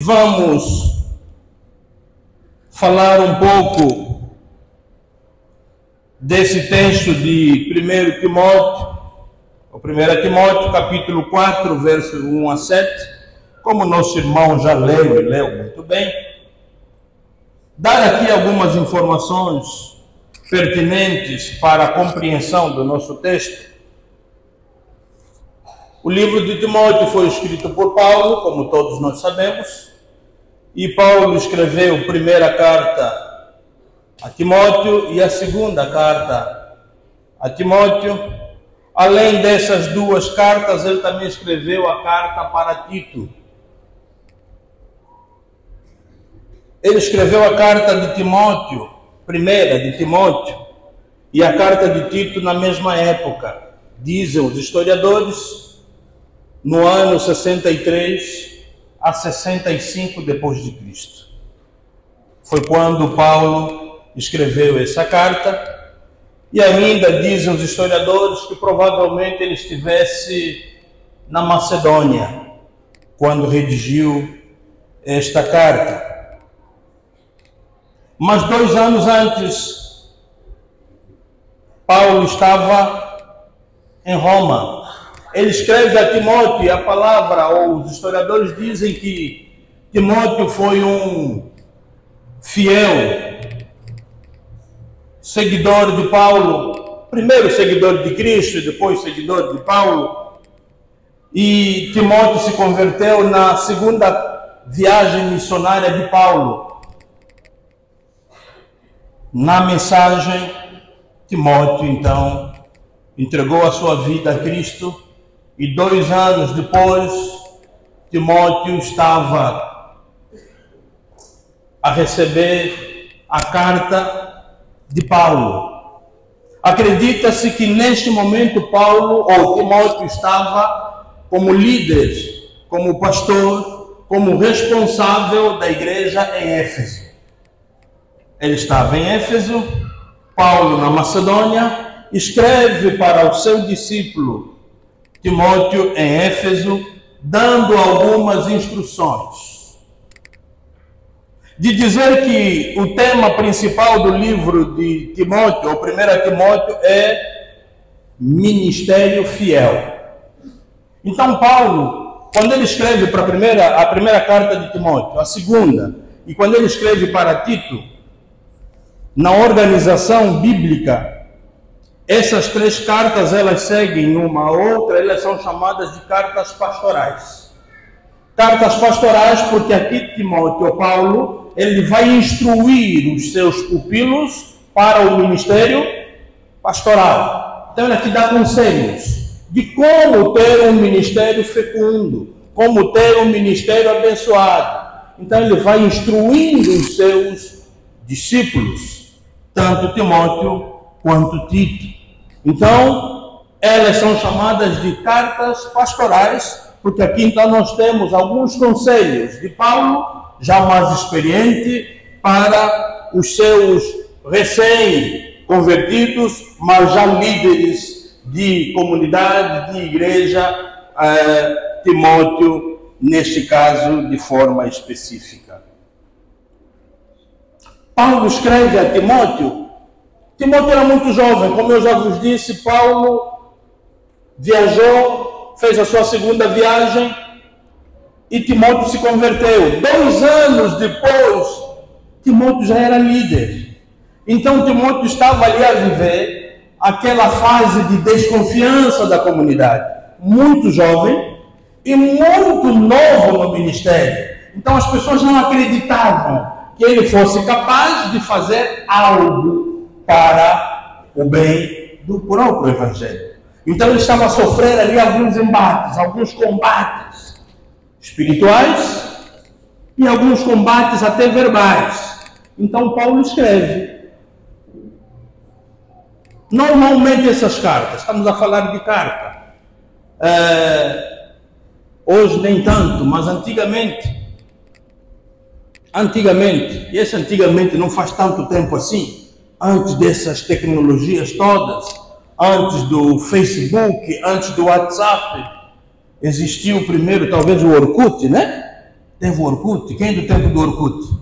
Vamos falar um pouco desse texto de 1 Timóteo, o 1 Timóteo, capítulo 4, verso 1 a 7, como nosso irmão já leu e leu muito bem. Dar aqui algumas informações pertinentes para a compreensão do nosso texto. O livro de Timóteo foi escrito por Paulo, como todos nós sabemos, e Paulo escreveu a primeira carta a Timóteo e a segunda carta a Timóteo. Além dessas duas cartas, ele também escreveu a carta para Tito. Ele escreveu a carta de Timóteo, primeira de Timóteo, e a carta de Tito na mesma época. Dizem os historiadores, no ano 63 a 65 depois de Cristo. Foi quando Paulo escreveu essa carta, e ainda dizem os historiadores que provavelmente ele estivesse na Macedônia quando redigiu esta carta. Mas 2 anos antes, Paulo estava em Roma. Ele escreve a Timóteo, e a palavra, ou os historiadores dizem que Timóteo foi um fiel seguidor de Paulo, primeiro seguidor de Cristo e depois seguidor de Paulo. E Timóteo se converteu na segunda viagem missionária de Paulo. Na mensagem, Timóteo então entregou a sua vida a Cristo, e 2 anos depois, Timóteo estava a receber a carta de Paulo. Acredita-se que neste momento Timóteo estava como líder, como pastor, como responsável da igreja em Éfeso. Ele estava em Éfeso, Paulo na Macedônia, escreve para o seu discípulo Timóteo em Éfeso, dando algumas instruções. De dizer que o tema principal do livro de Timóteo, ou 1 Timóteo, é ministério fiel. Então Paulo, quando ele escreve para a primeira carta de Timóteo, a segunda, e quando ele escreve para Tito, na organização bíblica, essas 3 cartas, elas seguem uma a outra, elas são chamadas de cartas pastorais. Cartas pastorais porque aqui Timóteo, Paulo, ele vai instruir os seus pupilos para o ministério pastoral. Então ele aqui dá conselhos de como ter um ministério fecundo, como ter um ministério abençoado. Então ele vai instruindo os seus discípulos, tanto Timóteo quanto Tito. Então, elas são chamadas de cartas pastorais, porque aqui então nós temos alguns conselhos de Paulo, já mais experiente, para os seus recém-convertidos, mas já líderes de comunidade, de igreja, Timóteo, neste caso, de forma específica. Paulo escreve a Timóteo. Timóteo era muito jovem, como eu já vos disse. Paulo viajou, fez a sua segunda viagem, e Timóteo se converteu. 2 anos depois, Timóteo já era líder. Então Timóteo estava ali a viver aquela fase de desconfiança da comunidade. Muito jovem e muito novo no ministério. Então as pessoas não acreditavam que ele fosse capaz de fazer algo para o bem do próprio Evangelho. Então ele estava a sofrer ali alguns embates, alguns combates espirituais e alguns combates até verbais. Então Paulo escreve. Normalmente essas cartas, estamos a falar de carta, hoje nem tanto, mas antigamente, e esse antigamente não faz tanto tempo assim, antes dessas tecnologias todas, antes do Facebook, antes do WhatsApp, existiu primeiro talvez o Orkut, né? Teve o Orkut? Quem é do tempo do Orkut?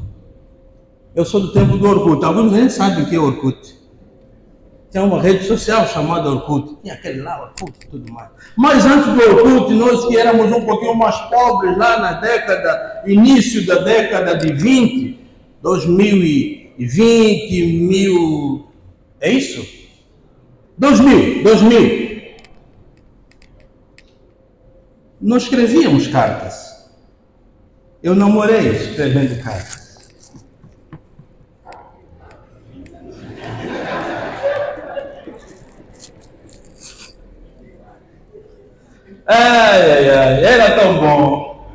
Eu sou do tempo do Orkut. Alguns nem sabem o que é Orkut. Tem uma rede social chamada Orkut. Tinha aquele lá, Orkut e tudo mais. Mas antes do Orkut, nós que éramos um pouquinho mais pobres, lá na início da década de 20, 2020, é isso? 2000. Nós escrevíamos cartas. Eu namorei escrevendo cartas. Era tão bom.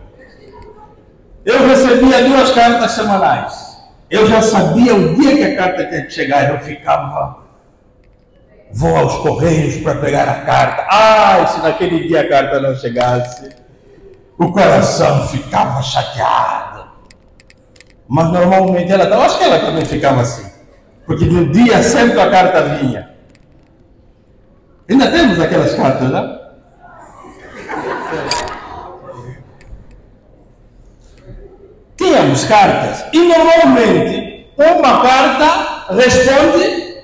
Eu recebia 2 cartas semanais. Eu já sabia o dia que a carta tinha que chegar. Eu ficava, vou aos correios para pegar a carta. Ai, se naquele dia a carta não chegasse, o coração ficava chateado. Mas normalmente ela, eu acho que ela também ficava assim, porque no dia certo a carta vinha. Ainda temos aquelas cartas, né? Tínhamos cartas e normalmente uma carta responde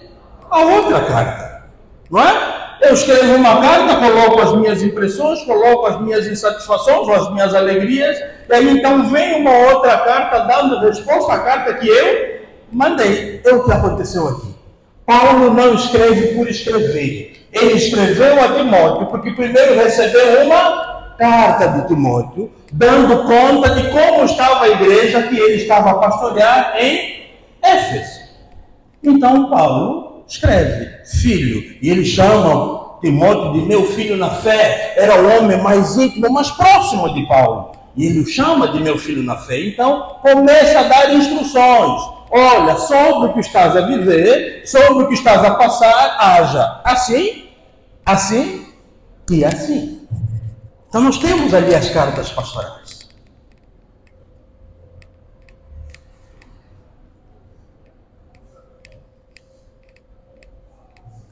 a outra carta, não é? Eu escrevo uma carta, coloco as minhas impressões, coloco as minhas insatisfações, as minhas alegrias, e aí então vem uma outra carta dando resposta à carta que eu mandei. É o que aconteceu aqui. Paulo não escreve por escrever. Ele escreveu a Timóteo porque primeiro recebeu uma carta de Timóteo, dando conta de como estava a igreja que ele estava a pastorear em Éfeso. Então Paulo escreve, filho, e ele chama Timóteo de meu filho na fé. Era o homem mais íntimo, mais próximo de Paulo, e ele o chama de meu filho na fé. Então começa a dar instruções. Olha, sobre o que estás a viver, sobre o que estás a passar, haja assim, assim e assim. Então nós temos ali as cartas pastorais.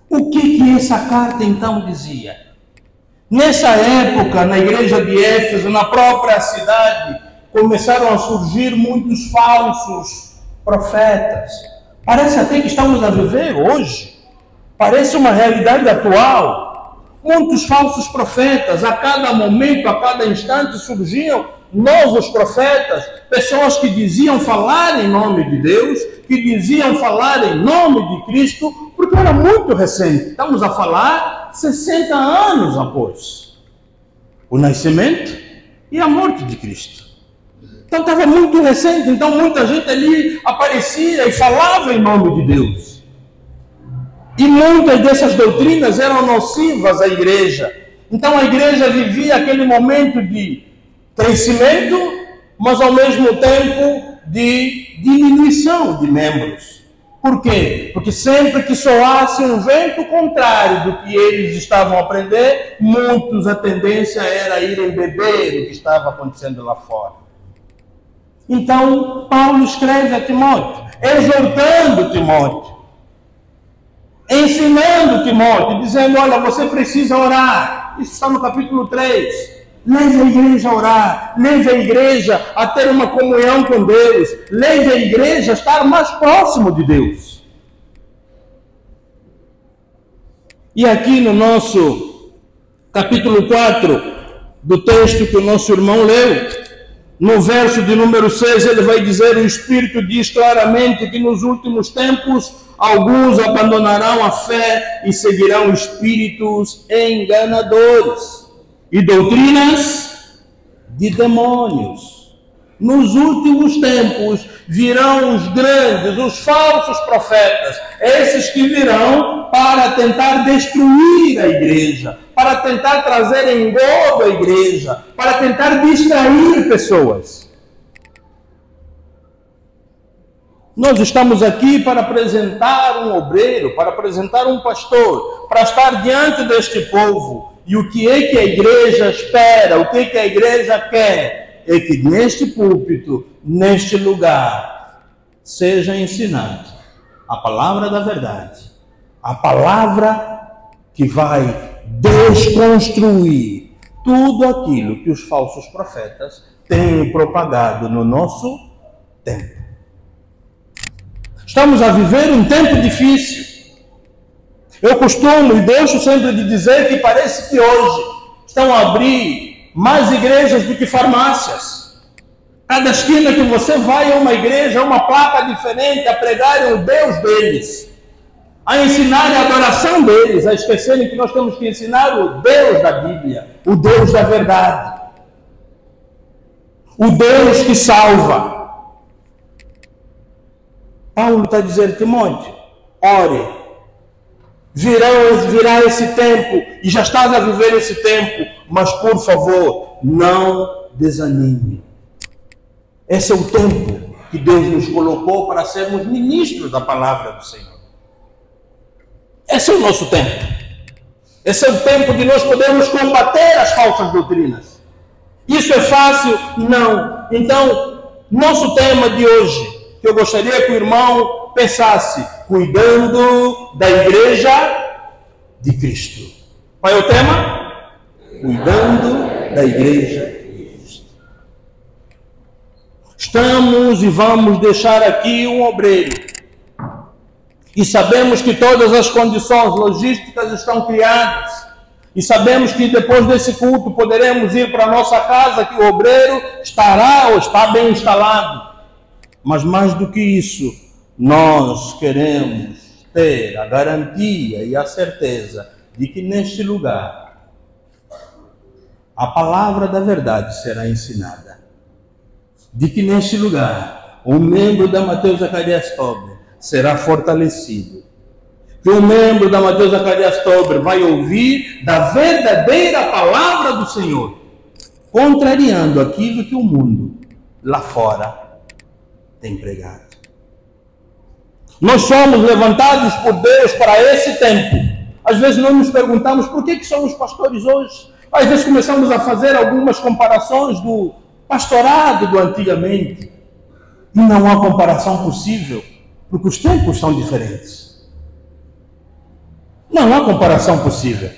O que essa carta então dizia? Nessa época, na igreja de Éfeso, na própria cidade, começaram a surgir muitos falsos profetas. Parece até que estamos a viver hoje. Parece uma realidade atual. Muitos falsos profetas, a cada momento, a cada instante surgiam novos profetas, pessoas que diziam falar em nome de Deus, que diziam falar em nome de Cristo, porque era muito recente. Estamos a falar 60 anos após o nascimento e a morte de Cristo. Então estava muito recente, então muita gente ali aparecia e falava em nome de Deus. E muitas dessas doutrinas eram nocivas à igreja. Então a igreja vivia aquele momento de crescimento, mas ao mesmo tempo de diminuição de membros. Por quê? Porque sempre que soasse um vento contrário do que eles estavam a aprender, muitos a tendência era irem beber o que estava acontecendo lá fora. Então Paulo escreve a Timóteo, exortando Timóteo, ensinando Timóteo, dizendo, olha, você precisa orar. Isso está no capítulo 3. Leve a igreja a orar, leve a igreja a ter uma comunhão com Deus, leve a igreja a estar mais próximo de Deus. E aqui no nosso capítulo 4 do texto que o nosso irmão leu, no verso de número 6, ele vai dizer, o Espírito diz claramente que nos últimos tempos alguns abandonarão a fé e seguirão espíritos enganadores e doutrinas de demônios. Nos últimos tempos virão os grandes, os falsos profetas, esses que virão para tentar destruir a igreja, para tentar trazer engodo à igreja, para tentar distrair pessoas. Nós estamos aqui para apresentar um obreiro, para apresentar um pastor, para estar diante deste povo. E o que é que a igreja espera, o que é que a igreja quer? É que neste púlpito, neste lugar, seja ensinado a palavra da verdade, a palavra que vai desconstruir tudo aquilo que os falsos profetas tem propagado no nosso tempo. Estamos a viver um tempo difícil. Eu costumo e deixo sempre de dizer que parece que hoje estão a abrir mais igrejas do que farmácias. Cada esquina que você vai é uma igreja, é uma placa diferente a pregarem o Deus deles, a ensinarem a adoração deles, a esquecerem que nós temos que ensinar o Deus da Bíblia, o Deus da verdade, o Deus que salva. Paulo está dizendo, Timóteo, ore, virá esse tempo, e já estás a viver esse tempo, mas por favor, não desanime. Esse é o tempo que Deus nos colocou para sermos ministros da palavra do Senhor. Esse é o nosso tempo. Esse é o tempo de nós podermos combater as falsas doutrinas. Isso é fácil? Não. Então, nosso tema de hoje, que eu gostaria que o irmão pensasse, cuidando da igreja de Cristo. Qual é o tema? Cuidando da igreja de Cristo. Estamos e vamos deixar aqui um obreiro. E sabemos que todas as condições logísticas estão criadas. E sabemos que depois desse culto poderemos ir para a nossa casa, que o obreiro estará ou está bem instalado. Mas mais do que isso, nós queremos ter a garantia e a certeza de que neste lugar a palavra da verdade será ensinada. De que neste lugar o membro da Mateus Zacarias Tober será fortalecido. Que o membro da Mateus Zacarias Tober vai ouvir da verdadeira palavra do Senhor, contrariando aquilo que o mundo lá fora tem pregado. Nós somos levantados por Deus para esse tempo. Às vezes nós nos perguntamos por que somos pastores hoje. Às vezes começamos a fazer algumas comparações do pastorado do antigamente. E não há comparação possível, porque os tempos são diferentes. Não há comparação possível.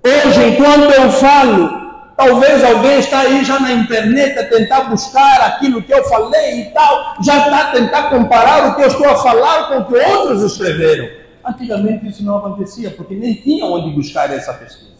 Hoje, enquanto eu falo, talvez alguém está aí já na internet a tentar buscar aquilo que eu falei e tal, já está a tentar comparar o que eu estou a falar com o que outros escreveram. Antigamente isso não acontecia, porque nem tinha onde buscar essa pesquisa.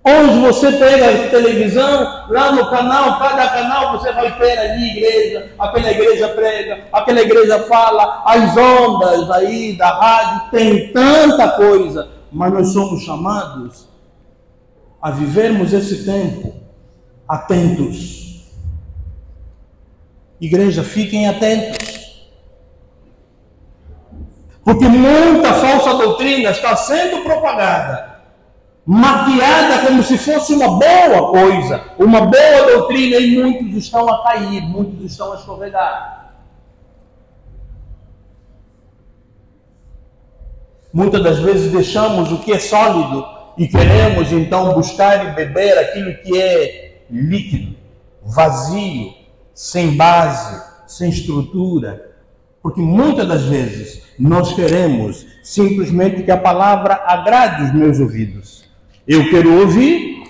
Hoje você pega a televisão, lá no canal, cada canal você vai ter ali igreja, aquela igreja prega, aquela igreja fala, as ondas aí da rádio, tem tanta coisa, mas nós somos chamados a vivermos esse tempo atentos. Igreja, fiquem atentos. Porque muita falsa doutrina está sendo propagada, maquiada como se fosse uma boa coisa, uma boa doutrina, e muitos estão a cair, muitos estão a escorregar. Muitas das vezes deixamos o que é sólido e queremos então buscar e beber aquilo que é líquido, vazio, sem base, sem estrutura, porque muitas das vezes nós queremos simplesmente que a palavra agrade os meus ouvidos. Eu quero ouvir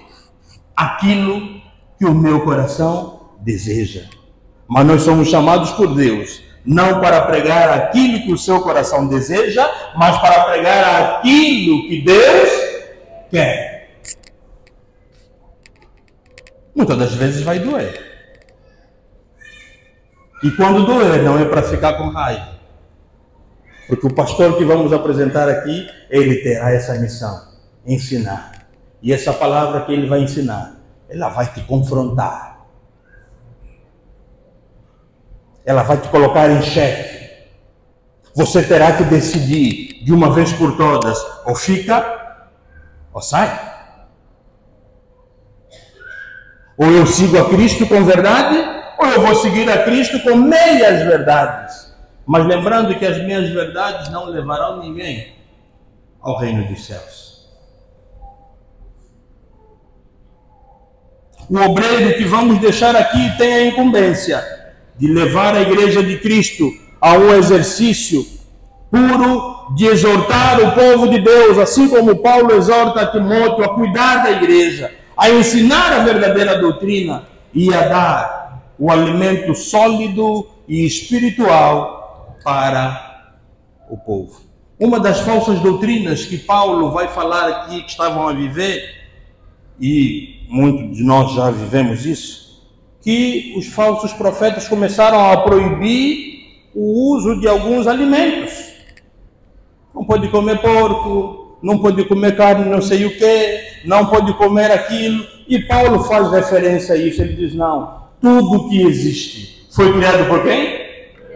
aquilo que o meu coração deseja. Mas nós somos chamados por Deus, não para pregar aquilo que o seu coração deseja, mas para pregar aquilo que Deus quer. Muitas das vezes vai doer. E quando doer, não é para ficar com raiva. Porque o pastor que vamos apresentar aqui, ele terá essa missão, ensinar. E essa palavra que ele vai ensinar, ela vai te confrontar. Ela vai te colocar em xeque. Você terá que decidir de uma vez por todas, ou fica, ou sai. Ou eu sigo a Cristo com verdade, ou eu vou seguir a Cristo com meias verdades. Mas lembrando que as minhas verdades não levarão ninguém ao reino dos céus. O obreiro que vamos deixar aqui tem a incumbência de levar a igreja de Cristo a um exercício puro de exortar o povo de Deus, assim como Paulo exorta Timóteo a cuidar da igreja, a ensinar a verdadeira doutrina e a dar o alimento sólido e espiritual para o povo. Uma das falsas doutrinas que Paulo vai falar aqui, que estavam a viver, e muitos de nós já vivemos isso, que os falsos profetas começaram a proibir o uso de alguns alimentos. Não pode comer porco, não pode comer carne não sei o que, não pode comer aquilo. E Paulo faz referência a isso, ele diz, não, tudo que existe foi criado por quem?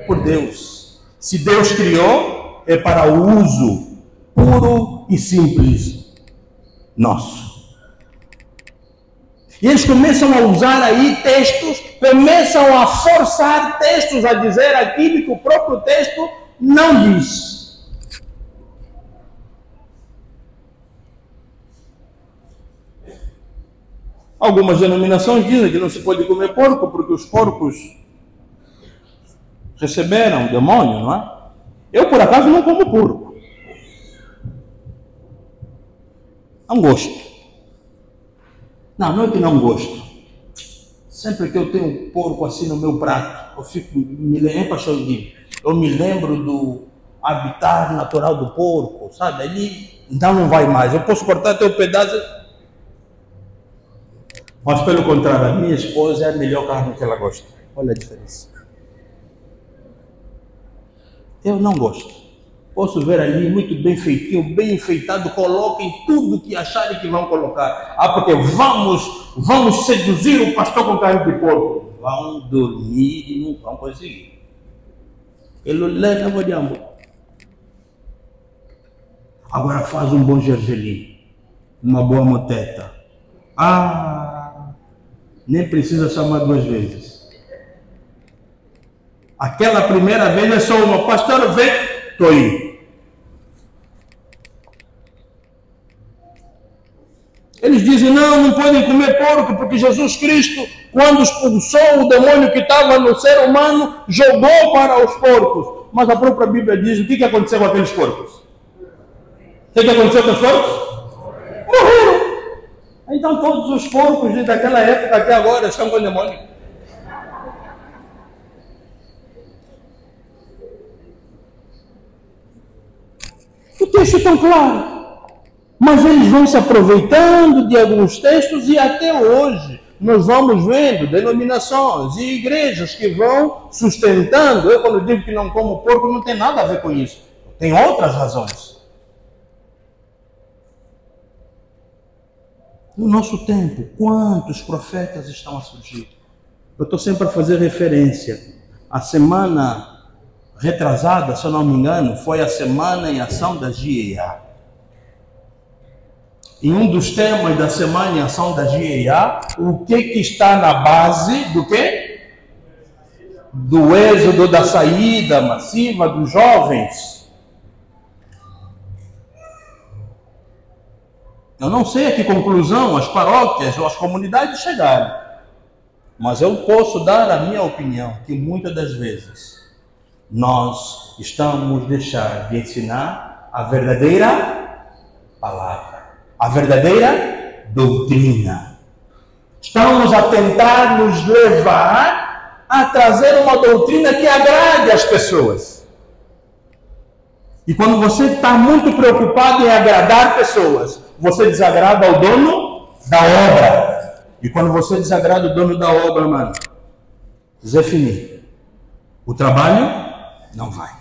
Por Deus. Se Deus criou, é para o uso puro e simples nosso. E eles começam a usar aí textos, começam a forçar textos a dizer aquilo que o próprio texto não diz. Algumas denominações dizem que não se pode comer porco porque os porcos receberam o demônio, não é? Eu, por acaso, não como porco. Não gosto. Não é que não gosto. Sempre que eu tenho porco assim no meu prato, eu fico, eu me lembro do habitat natural do porco, sabe? Ali, então não vai mais. Eu posso cortar até um pedaço. Mas pelo contrário, a minha esposa é a melhor carne que ela gosta. Olha a diferença. Eu não gosto. Posso ver ali muito bem feitinho, bem enfeitado, coloquem tudo que acharem que vão colocar. Ah, porque vamos seduzir o pastor com carne de porco. Vão dormir e não vão conseguir. Ele leva o diabo. Agora faz um bom gergelim, uma boa moteta. Nem precisa chamar duas vezes. Aquela primeira vez é só uma. Pastor, vem, estou indo. Eles dizem, não podem comer porco, porque Jesus Cristo, quando expulsou o demônio que estava no ser humano, jogou para os porcos. Mas a própria Bíblia diz, o que aconteceu com aqueles porcos? O que aconteceu com os porcos? Morreram. Então todos os porcos desde aquela época até agora estão com o demônio. O texto é tão claro. Mas eles vão se aproveitando de alguns textos e até hoje nós vamos vendo denominações e igrejas que vão sustentando. Eu quando digo que não como porco não tem nada a ver com isso. Tem outras razões. No nosso tempo, quantos profetas estão a surgir? Eu estou sempre a fazer referência. A semana retrasada, se eu não me engano, foi a semana em ação da GEA. E um dos temas da semana em ação da GEA, o que está na base do quê? Do êxodo, da saída massiva dos jovens. Eu não sei a que conclusão as paróquias ou as comunidades chegaram, mas eu posso dar a minha opinião, que muitas das vezes nós estamos deixando de ensinar a verdadeira palavra, a verdadeira doutrina. Estamos a tentar nos levar a trazer uma doutrina que agrade as pessoas. E quando você está muito preocupado em agradar pessoas, você desagrada ao dono da obra. E quando você desagrada o dono da obra, mano, Zé Fini, o trabalho não vai.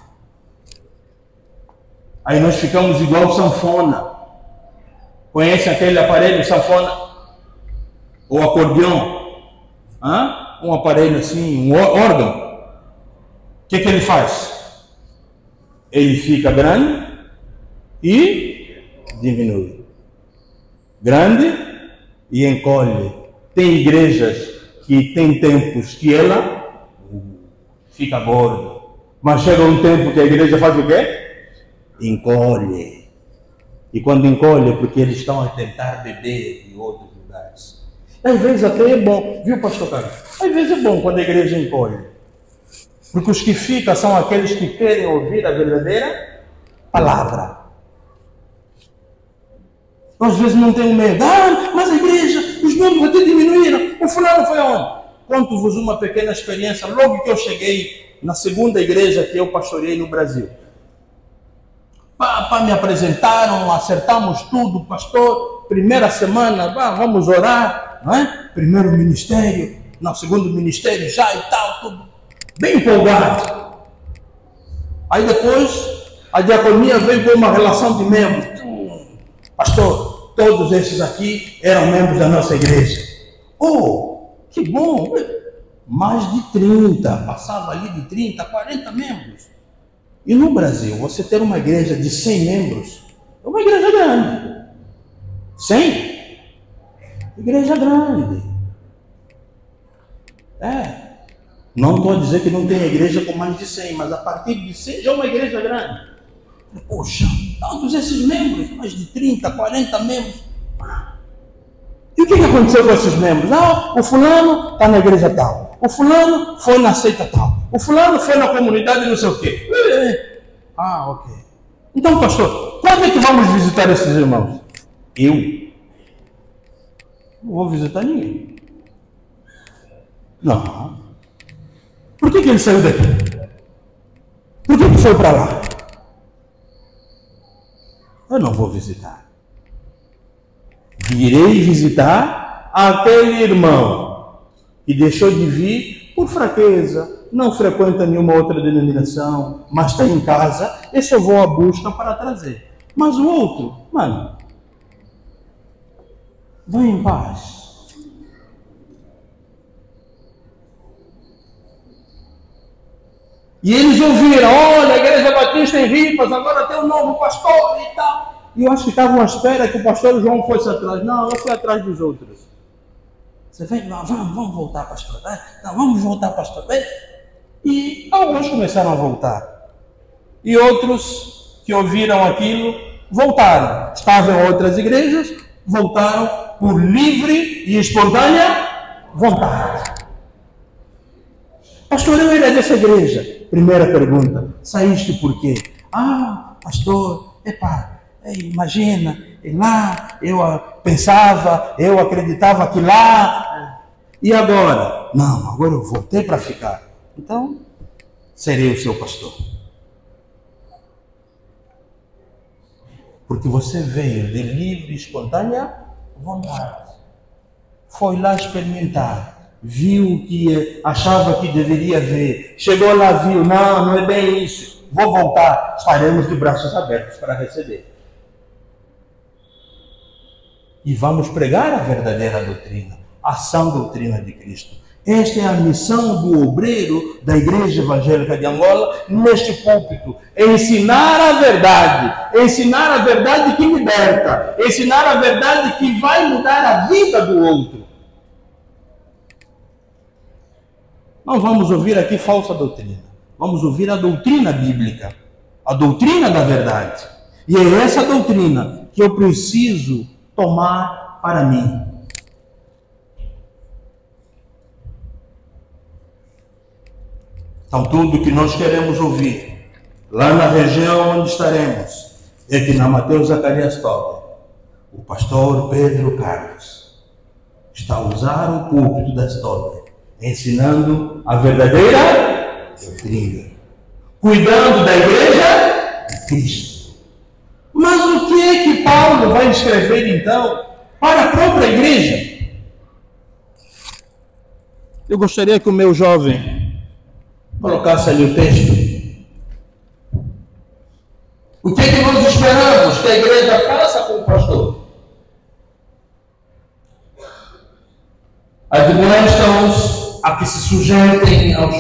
Aí nós ficamos igual sanfona. Conhece aquele aparelho sanfona? Ou acordeão? Um aparelho assim, um órgão. O que ele faz? Ele fica grande e diminui. Grande e encolhe. Tem igrejas que tem tempos que ela fica gorda. Mas chega um tempo que a igreja faz o quê? Encolhe. E quando encolhe é porque eles estão a tentar beber de outros lugares. Às vezes até é bom, viu, pastor Carlos? Às vezes é bom quando a igreja encolhe. Porque os que ficam são aqueles que querem ouvir a verdadeira palavra. Às vezes não tem medo. Mas a igreja, os membros até diminuíram. O fulano foi aonde? Conto-vos uma pequena experiência. Logo que eu cheguei na segunda igreja que eu pastoreei no Brasil. Me apresentaram, acertamos tudo, pastor. Primeira semana, vamos orar, não é? Primeiro ministério, não, segundo ministério já e tal, tudo bem empolgado. Aí depois, a diaconia veio com uma relação de membros. Pastor, todos esses aqui eram membros da nossa igreja. Oh, que bom! Mais de 30, passava ali de 30, 40 membros. E no Brasil, você ter uma igreja de 100 membros, é uma igreja grande. 100? Igreja grande. Não estou a dizer que não tem igreja com mais de 100, mas a partir de 100 já é uma igreja grande. Poxa, todos esses membros, mais de 30, 40 membros. E o que aconteceu com esses membros? O fulano está na igreja tal. O fulano foi na seita tal. O fulano foi na comunidade não sei o quê. Ok. Então, pastor, quando é que vamos visitar esses irmãos? Eu não vou visitar ninguém. Não. Por que ele saiu daqui? Por que foi para lá? Eu não vou visitar. Irei visitar aquele irmão que deixou de vir por fraqueza, não frequenta nenhuma outra denominação, mas está em casa, esse eu vou à busca para trazer. Mas o outro, mano, vai em paz. E eles ouviram, olha, a Igreja Batista em Ripas, agora tem um novo pastor e tal. E eu acho que estavam à espera que o pastor João fosse atrás. Não, eu fui atrás dos outros. Você vem, vamos voltar, pastor. Não, vamos voltar, pastor. E alguns começaram a voltar. E outros que ouviram aquilo, voltaram. Estavam em outras igrejas, voltaram por livre e espontânea vontade. Pastor, eu era dessa igreja. Primeira pergunta, saíste por quê? Pastor, imagina, lá eu pensava, eu acreditava que lá, e agora? Não, agora eu voltei para ficar. Então, serei o seu pastor. Porque você veio de livre e espontânea vontade. Foi lá experimentar. Viu o que achava que deveria ver. Chegou lá, viu, não é bem isso. Vou voltar. Estaremos de braços abertos para receber. E vamos pregar a verdadeira doutrina, a sã doutrina de Cristo. Esta é a missão do obreiro da Igreja Evangélica de Angola neste púlpito. Ensinar a verdade que liberta, ensinar a verdade que vai mudar a vida do outro. Não vamos ouvir aqui falsa doutrina. Vamos ouvir a doutrina bíblica, a doutrina da verdade. E é essa doutrina que eu preciso tomar para mim. Então, tudo que nós queremos ouvir, lá na região onde estaremos, é que na Mateus Zacarias Toba, o pastor Pedro Carlos está a usar o púlpito da história, ensinando a verdadeira doutrina, cuidando da igreja de Cristo. Mas o que é que Paulo vai escrever então para a própria igreja? Eu gostaria que o meu jovem colocasse ali o texto. O que é que nós esperamos que a igreja faça com o pastor? Admoesta-os a que se sujeitem aos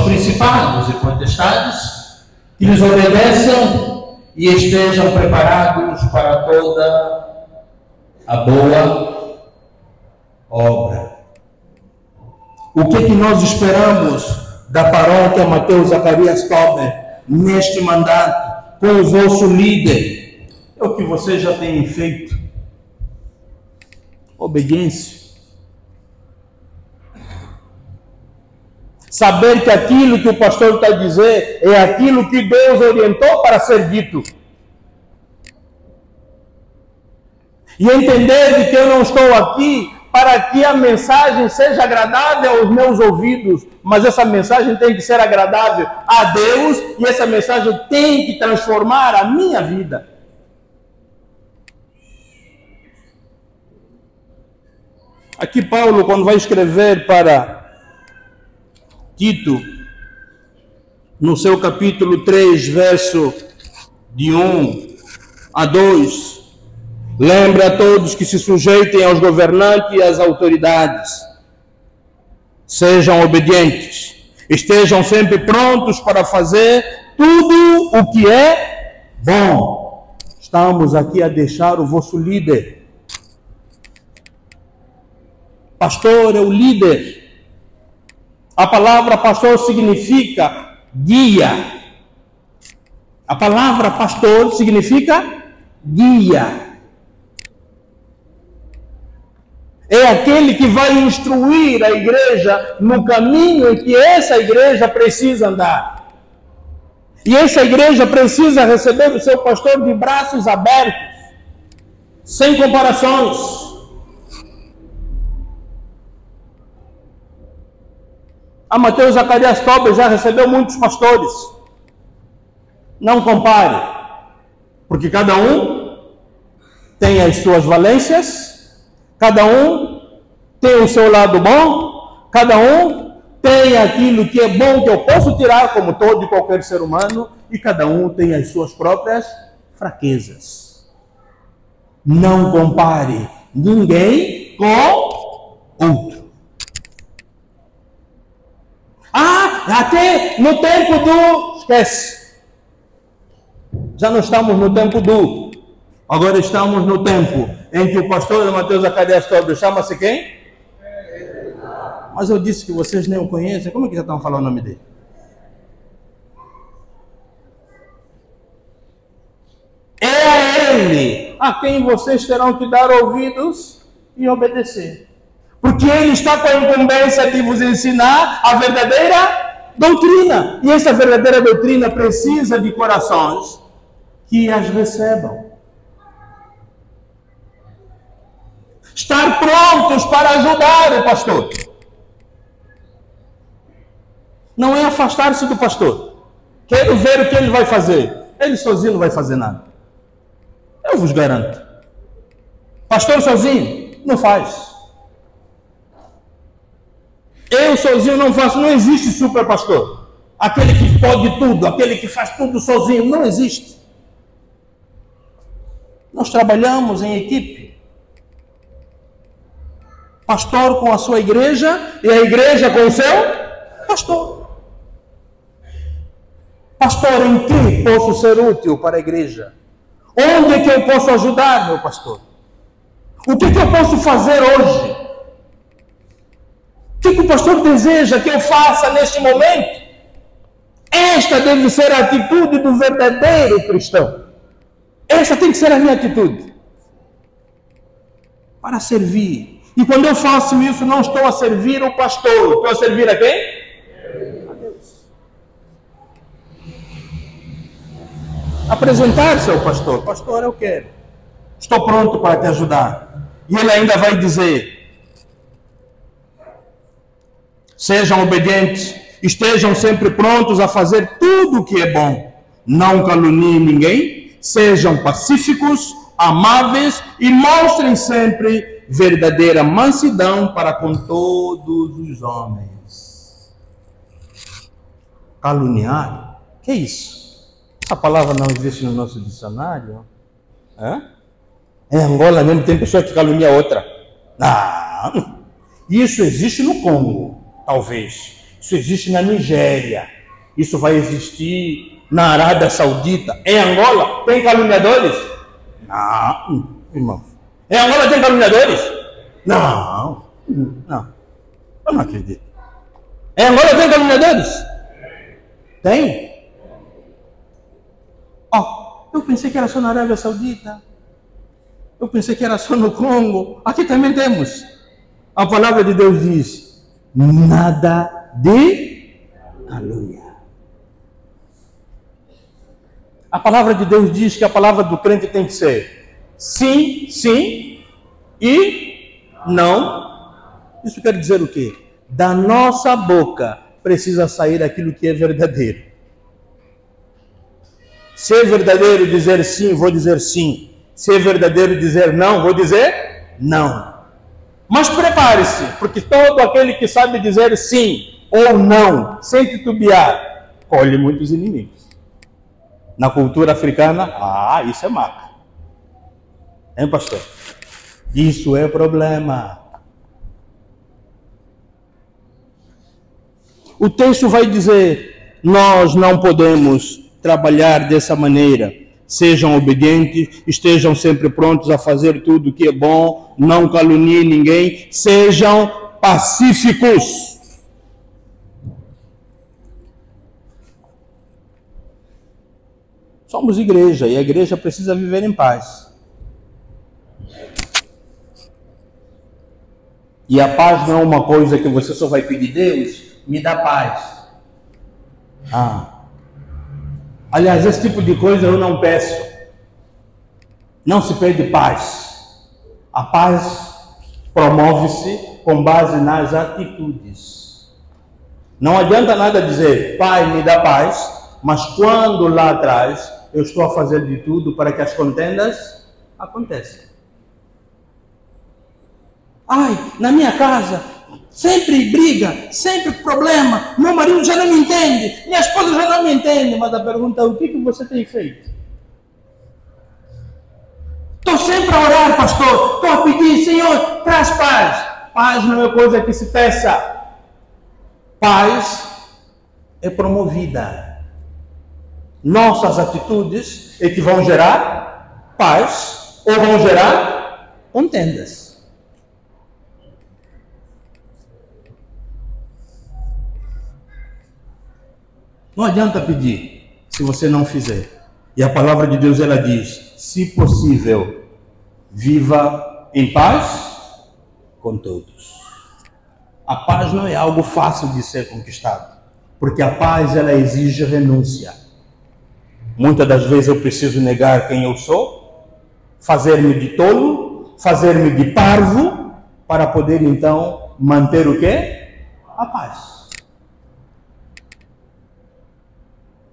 principados e potestades, que lhes obedeçam e estejam preparados para toda a boa obra. O que é que nós esperamos da paróquia Mateus Zacarias Tober neste mandato, com o vosso líder? É o que vocês já têm feito. Obediência. Saber que aquilo que o pastor está a dizer é aquilo que Deus orientou para ser dito. E entender de que eu não estou aqui para que a mensagem seja agradável aos meus ouvidos, mas essa mensagem tem que ser agradável a Deus e essa mensagem tem que transformar a minha vida. Aqui Paulo, quando vai escrever para Tito, no seu capítulo 3, verso de 1 a 2, lembra a todos que se sujeitem aos governantes e às autoridades. Sejam obedientes. Estejam sempre prontos para fazer tudo o que é bom. Estamos aqui a deixar o vosso líder. Pastor é o líder. A palavra pastor significa guia. A palavra pastor significa guia. É aquele que vai instruir a igreja no caminho em que essa igreja precisa andar. E essa igreja precisa receber o seu pastor de braços abertos, sem comparações. A Mateus Zacarias Tober já recebeu muitos pastores. Não compare, porque cada um tem as suas valências. Cada um tem o seu lado bom, cada um tem aquilo que é bom que eu posso tirar, como todo e qualquer ser humano, e cada um tem as suas próprias fraquezas. Não compare ninguém com outro. Até no tempo do... Esquece. Já não estamos no tempo do... Agora estamos no tempo em que o pastor Mateus Zacarias Tober chama-se quem? Mas eu disse que vocês nem o conhecem. Como é que já estão falando o nome dele? É a ele a quem vocês terão que dar ouvidos e obedecer. Porque ele está com a incumbência de vos ensinar a verdadeira doutrina. E essa verdadeira doutrina precisa de corações que as recebam. Estar prontos para ajudar o pastor. Não é afastar-se do pastor. Quero ver o que ele vai fazer. Ele sozinho não vai fazer nada. Eu vos garanto. Pastor sozinho não faz. Eu sozinho não faço. Não existe super pastor. Aquele que pode tudo, aquele que faz tudo sozinho. Não existe. Nós trabalhamos em equipe. Pastor com a sua igreja e a igreja com o seu pastor. Pastor, em que posso ser útil para a igreja? Onde é que eu posso ajudar, meu pastor? O que é que eu posso fazer hoje? O que é que o pastor deseja que eu faça neste momento? Esta deve ser a atitude do verdadeiro cristão. Esta tem que ser a minha atitude. Para servir. E quando eu faço isso, não estou a servir o pastor. Estou a servir a quem? A Deus. Apresentar-se ao pastor. Pastor, eu quero. Estou pronto para te ajudar. E ele ainda vai dizer: sejam obedientes. Estejam sempre prontos a fazer tudo o que é bom. Não caluniem ninguém. Sejam pacíficos, amáveis e mostrem sempre verdadeira mansidão para com todos os homens. Caluniar? Que é isso? Essa palavra não existe no nosso dicionário. Em Angola mesmo tem pessoa que calunia outra. Não. Isso existe no Congo, talvez. Isso existe na Nigéria. Isso vai existir na Arábia Saudita. Em Angola tem caluniadores? Não, irmão. Em Angola tem caluniadores? Não. Eu não acredito. Em Angola tem caluniadores? Tem? Eu pensei que era só na Arábia Saudita. Eu pensei que era só no Congo. Aqui também temos. A palavra de Deus diz: nada de Aleluia. A palavra de Deus diz que a palavra do crente tem que ser sim, sim e não. Isso quer dizer o quê? Da nossa boca precisa sair aquilo que é verdadeiro. Se é verdadeiro dizer sim, vou dizer sim. Se é verdadeiro dizer não, vou dizer não. Mas prepare-se, porque todo aquele que sabe dizer sim ou não, sem titubear, colhe muitos inimigos. Na cultura africana, isso é marca. Hein, pastor? Isso é problema. O texto vai dizer, nós não podemos trabalhar dessa maneira. Sejam obedientes, estejam sempre prontos a fazer tudo o que é bom, não caluniem ninguém, sejam pacíficos. Somos igreja e a igreja precisa viver em paz. E a paz não é uma coisa que você só vai pedir, Deus, me dá paz. Aliás, esse tipo de coisa eu não peço. Não se pede paz. A paz promove-se com base nas atitudes. Não adianta nada dizer, Pai, me dá paz, mas quando lá atrás eu estou a fazer de tudo para que as contendas aconteçam. Na minha casa, sempre briga, sempre problema, meu marido já não me entende, minha esposa já não me entende, mas a pergunta é, o que você tem feito? Estou sempre a orar, pastor, estou a pedir, Senhor, traz paz. Paz não é coisa que se peça. Paz é promovida. Nossas atitudes é que vão gerar paz ou vão gerar contendas. Não adianta pedir se você não fizer. E a palavra de Deus, ela diz, se possível, viva em paz com todos. A paz não é algo fácil de ser conquistado, porque a paz, ela exige renúncia. Muitas das vezes eu preciso negar quem eu sou, fazer-me de tolo, fazer-me de parvo, para poder então manter o quê? A paz.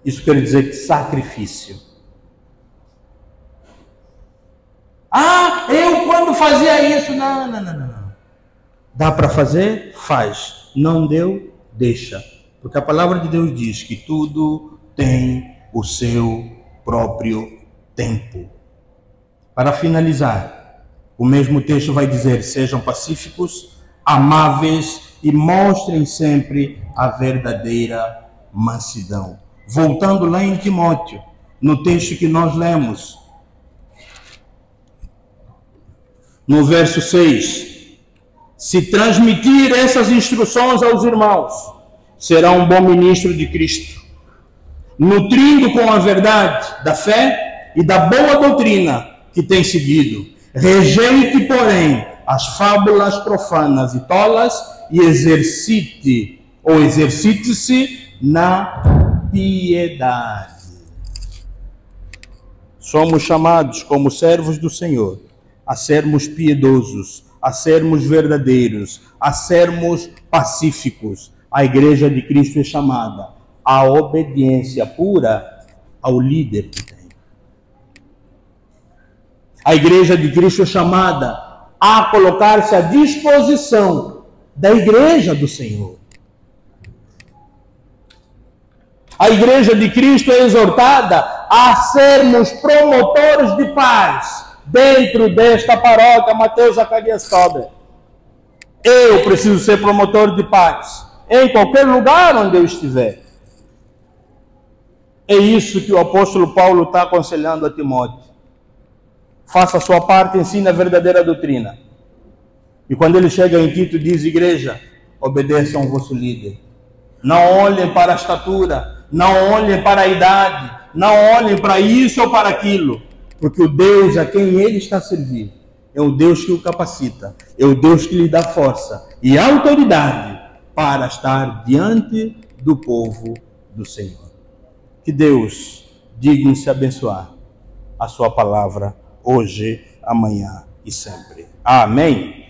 Isso quer dizer que sacrifício. Eu quando fazia isso, não. Dá para fazer? Faz. Não deu? Deixa. Porque a palavra de Deus diz que tudo tem o seu próprio tempo. Para finalizar, o mesmo texto vai dizer, sejam pacíficos, amáveis e mostrem sempre a verdadeira mansidão. Voltando lá em Timóteo, no texto que nós lemos, no verso 6, se transmitir essas instruções aos irmãos, será um bom ministro de Cristo, nutrindo com a verdade da fé e da boa doutrina que tem seguido. Rejeite, porém, as fábulas profanas e tolas e exercite-se na piedade. Somos chamados como servos do Senhor a sermos piedosos, a sermos verdadeiros, a sermos pacíficos. A igreja de Cristo é chamada à obediência pura ao líder que tem. A igreja de Cristo é chamada a colocar-se à disposição da igreja do Senhor. A igreja de Cristo é exortada a sermos promotores de paz dentro desta paróquia Mateus Zacarias Tober. Eu preciso ser promotor de paz em qualquer lugar onde eu estiver. É isso que o apóstolo Paulo está aconselhando a Timóteo. Faça a sua parte, ensine a verdadeira doutrina. E quando ele chega em Tito, diz, igreja, obedeçam ao vosso líder. Não olhem para a estatura, não olhem para a idade, não olhem para isso ou para aquilo, porque o Deus a quem ele está servindo é o Deus que o capacita, é o Deus que lhe dá força e autoridade para estar diante do povo do Senhor. Que Deus digne-se abençoar a sua palavra hoje, amanhã e sempre. Amém.